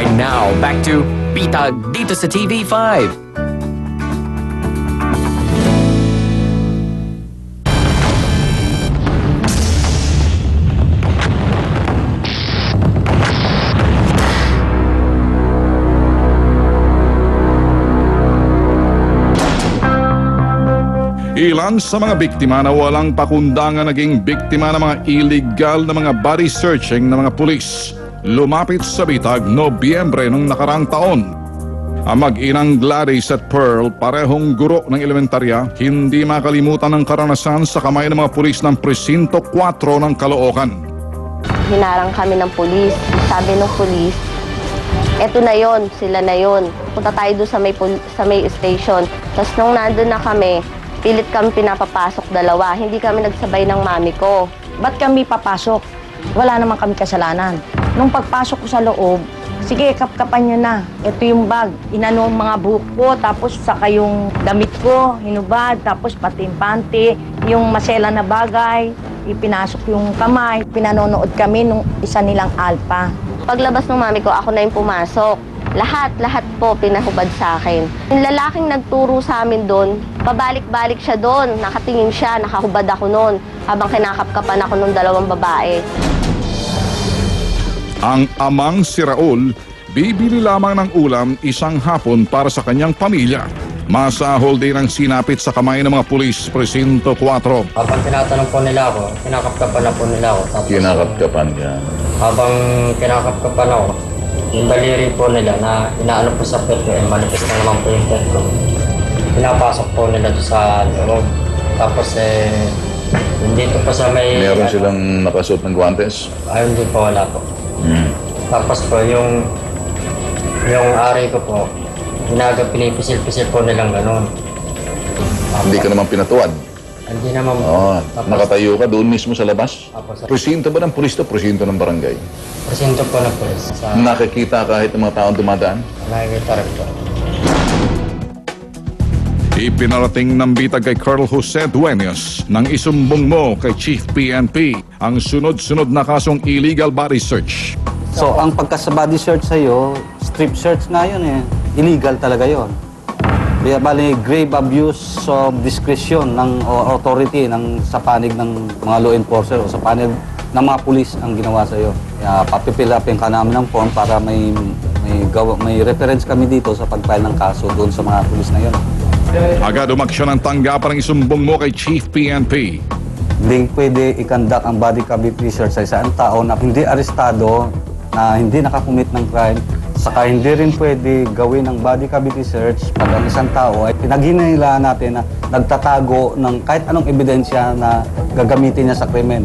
And now, back to Bitag dito sa TV5. Ilan sa mga biktima na walang pakundangan naging biktima ng mga illegal na mga body searching ng mga pulis. Lumapit sa Bitag Nobyembre ng nakaraang taon. Ang mag-inang Gladys at Pearl, parehong guro ng elementarya, hindi makalimutan ang karanasan sa kamay ng mga pulis ng Presinto 4 ng Caloocan. Hinarang kami ng pulis. Sabi ng pulis, eto na yon, sila na yon. Punta tayo doon sa may station. Tapos nung nandun na kami, pilit kami pinapapasok dalawa. Hindi kami nagsabay ng mami ko. Ba't kami papasok? Wala naman kami kasalanan. Nung pagpasok ko sa loob, sige, kapkapan nyo na. Ito yung bag. Inano ang mga buhok ko, tapos saka yung damit ko, hinubad, tapos pati yung panty, yung masela na bagay, ipinasok yung kamay. Pinanonood kami nung isa nilang alpa. Paglabas ng mami ko, ako na yung pumasok. Lahat po pinahubad sa akin. Yung lalaking nagturo sa amin doon, pabalik-balik siya doon. Nakatingin siya, nakahubad ako noon. Habang kinakapkapan ako ng dalawang babae. Ang amang si Raul, bibili lamang ng ulam isang hapon para sa kanyang pamilya. Masahol din ang sinapit sa kamay ng mga pulis, Presinto 4. Habang tinatanong po nila ako, kinakapkapan na po nila ako. Tapos, Kinakapkapan ka. habang kinakapkapan ako, yung daliri po nila na inaano po sa pet ko, manipis na naman po yung pet ko. Pinapasok po nila doon sa loob. Tapos dito po sa may... Meron silang nakasuot ng guantes? Ayun din po, wala po. Tapos po yung ari ko po, pinipisil-pisil po nilang ganun. Hindi ka naman pinatuwad? Hindi naman po. Oo. Nakatayo ka doon mismo sa labas? Apo, sa Presinto ba ng pulis to? Presinto ng barangay? presinto po ng pulis. Nakikita kahit ang mga taong dumadaan? Nakikita rin po. Ipinarating ng Bitag kay Colonel Jose Dueñas nang isumbong mo kay Chief PNP ang sunod-sunod na kasong illegal body search. So, ang pagka sa body search sa'yo, strip search nga yun eh. Illegal talaga yun. Kaya bali, grave abuse of discretion ng authority sa panig ng mga law enforcer o sa panig ng mga pulis ang ginawa sa'yo. Kaya papipilapin ka namin ng form para may reference kami dito sa pag-file ng kaso doon sa mga pulis na yun. Agad umaksyon ang tanggapan ng isumbong mo kay Chief PNP. Hindi pwede i-conduct ang body cavity search sa isang tao na hindi arestado, na hindi nakakumit ng crime. Saka hindi rin pwede gawin ang body cavity search pag ang isang tao ay pinaghinailaan natin na nagtatago ng kahit anong ebidensya na gagamitin niya sa krimen.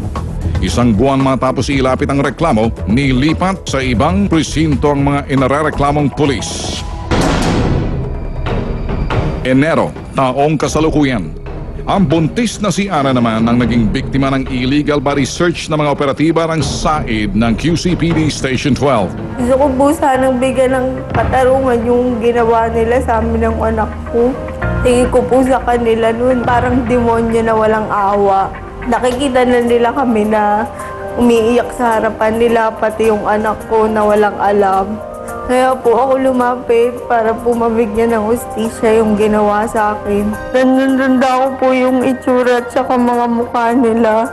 Isang buwan matapos ilapit ang reklamo, nilipat sa ibang presinto ang mga inarereklamong pulis. Enero, taong kasalukuyan. Ang buntis na si Ana naman ang naging biktima ng illegal body search ng mga operatiba ng SAID ng QCPD Station 12. Gusto ko po sanang bigyan ng katarungan yung ginawa nila sa amin ng anak ko. Tingin ko po sa kanila noon, parang demonyo na walang awa. Nakikita na nila kami na umiiyak sa harapan nila, pati yung anak ko na walang alam. Kaya po ako lumapit para po mabigyan ng hustisya yung ginawa sa akin. Nandunda ko po yung itsura at saka mga mukha nila.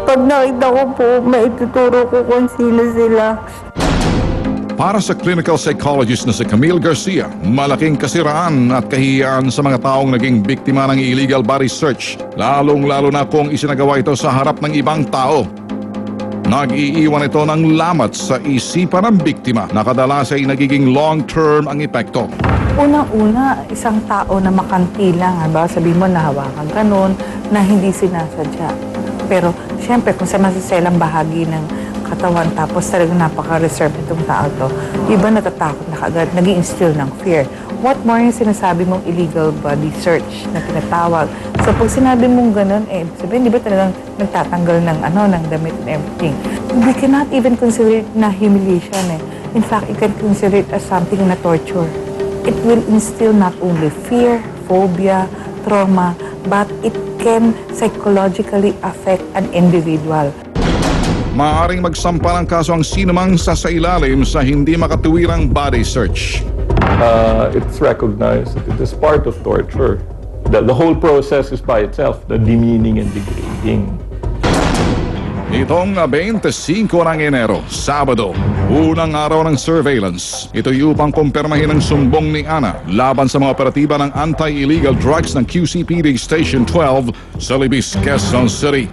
Pag nakita ko po, maituturo ko kung sino sila. Para sa clinical psychologist na si Camille Garcia, malaking kasiraan at kahiyaan sa mga taong naging biktima ng illegal body search, lalong-lalo na kung isinagawa ito sa harap ng ibang tao. Nag-iiwan ito ng lamat sa isipan ng biktima na kadalas ay nagiging long-term ang epekto. Unang-una, isang tao na makantilang, sabihin mo nahawakan ka nun, na hindi sinasadya. Pero siyempre, kung sa masiselang bahagi ng katawan, tapos talagang napaka-reserve itong tao to, iba natatakot na kagad, nag-i-instill ng fear. What more yung sinasabi mong illegal body search na tinatawag? So pag sinabi mong ganun, sabihin, di ba talagang nagtatanggal ng damit and everything? We cannot even consider it na humiliation eh. In fact, you can consider it as something na torture. It will instill not only fear, phobia, trauma, but it can psychologically affect an individual. maaaring magsampa ng kaso ang sinumang sasailalim sa hindi makatuwirang body search. It's recognized that it is part of torture. The whole process is by itself, the demeaning and degrading. Itong 25 ng Enero, Sabado, unang araw ng surveillance. Ito'y upang kumpirmahin ang sumbong ni Ana laban sa mga operatiba ng anti-illegal drugs ng QCPD Station 12 sa Libis, Quezon City.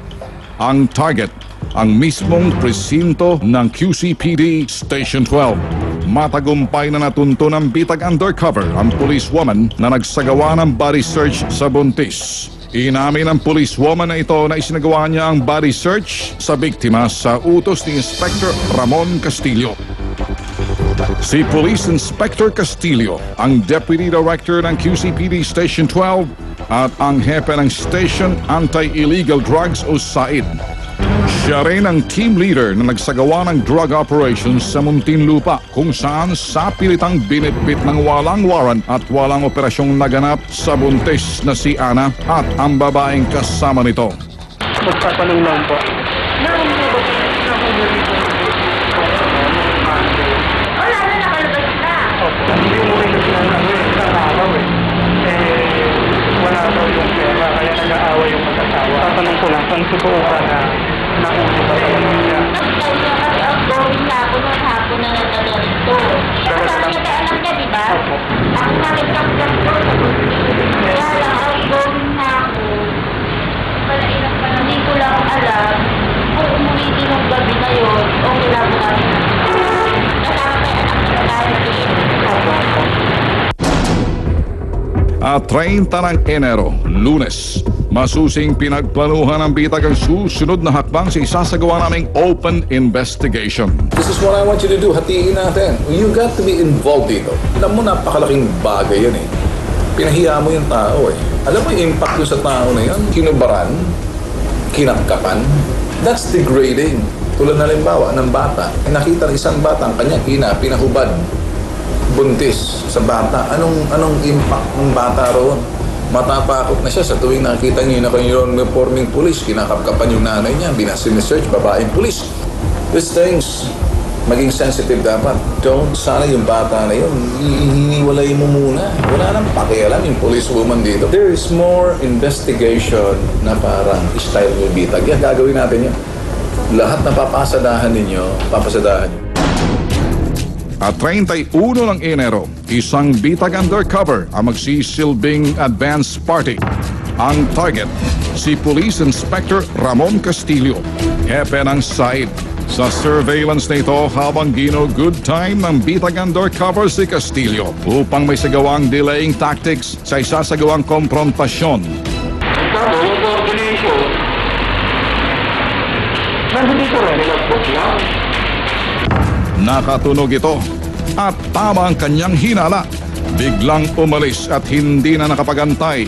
Ang target, ang mismong presinto ng QCPD Station 12. Matagumpay na natunto ng bitag undercover ang policewoman na nagsagawa ng body search sa buntis. Inamin ng policewoman na ito na isinagawa niya ang body search sa biktima sa utos ni Inspector Ramon Castillo. Si Police Inspector Castillo, ang Deputy Director ng QCPD Station 12 at ang hepe ng Station Anti-Illegal Drugs o SAID. Siya rin ang team leader na nagsagawa ng drug operations sa Muntinlupa kung saan sapilitang binitbit ng walang warrant at walang operasyong naganap sa buntis na si Ana at ang babaeng kasama nito. Magtatanong lang po. Wala na, nakalabas na. Hindi mo rin kasi isang araw wala daw yung pera, kaya nag-aaway yung mag-asawa. Tatanong ko lang, saan subukan na nakuha ba sa niya? Outgoing na ako nung hapon na nagdala ito. Sabi niya kay anak niya, di ba? Ang sakit lang dyan po sa kaya lang outgoing na ako. Hindi ko lang alam kung umuwi din ng gabi na yun, okay lang po kami. Kasama kay anak niya tayo. At 30 ng Enero, Lunes, masusing pinagplanuhan ng bitag ang susunod na hakbang sa isasagawa naming open investigation. This is what I want you to do. Hatiin natin. You got to be involved dito. Alam mo, napakalaking bagay yan eh. Pinahiya mo yung tao eh. Alam mo yung impact sa tao na yan? Kinubaran, kinakapan. That's degrading. Tulad na limbawa ng bata. Nakita ng isang bata ang kanyang ina, pinahubad. Buntis sa bata. Anong impact ng bata roon? Matatakot na siya sa tuwing nakita niyo na uniforming police, kinakapkapan yung nanay niya, binasinesearch, babaeng police. These things, maging sensitive dapat. Don't, sana yung bata na yun, hiniwalay mo muna. Wala nang pakialam yung policewoman dito. There is more investigation na parang style nyo bitag. Yan, gagawin natin yan. Lahat na papasadahan ninyo, papasadahan nyo. At 31 ng Enero, isang bitag undercover ang magsisilbing advance party. Ang target, si Police Inspector Ramon Castillo, hepe ng SAID. Sa surveillance na ito habang good time ng bitag undercover si Castillo upang may sagawang delaying tactics sa isasagawang komprontasyon. Sabi, yung coordination, nandito rin, nilagpot lang. Nakatunog ito at tama ang kanyang hinala. Biglang umalis at hindi na nakapagantay.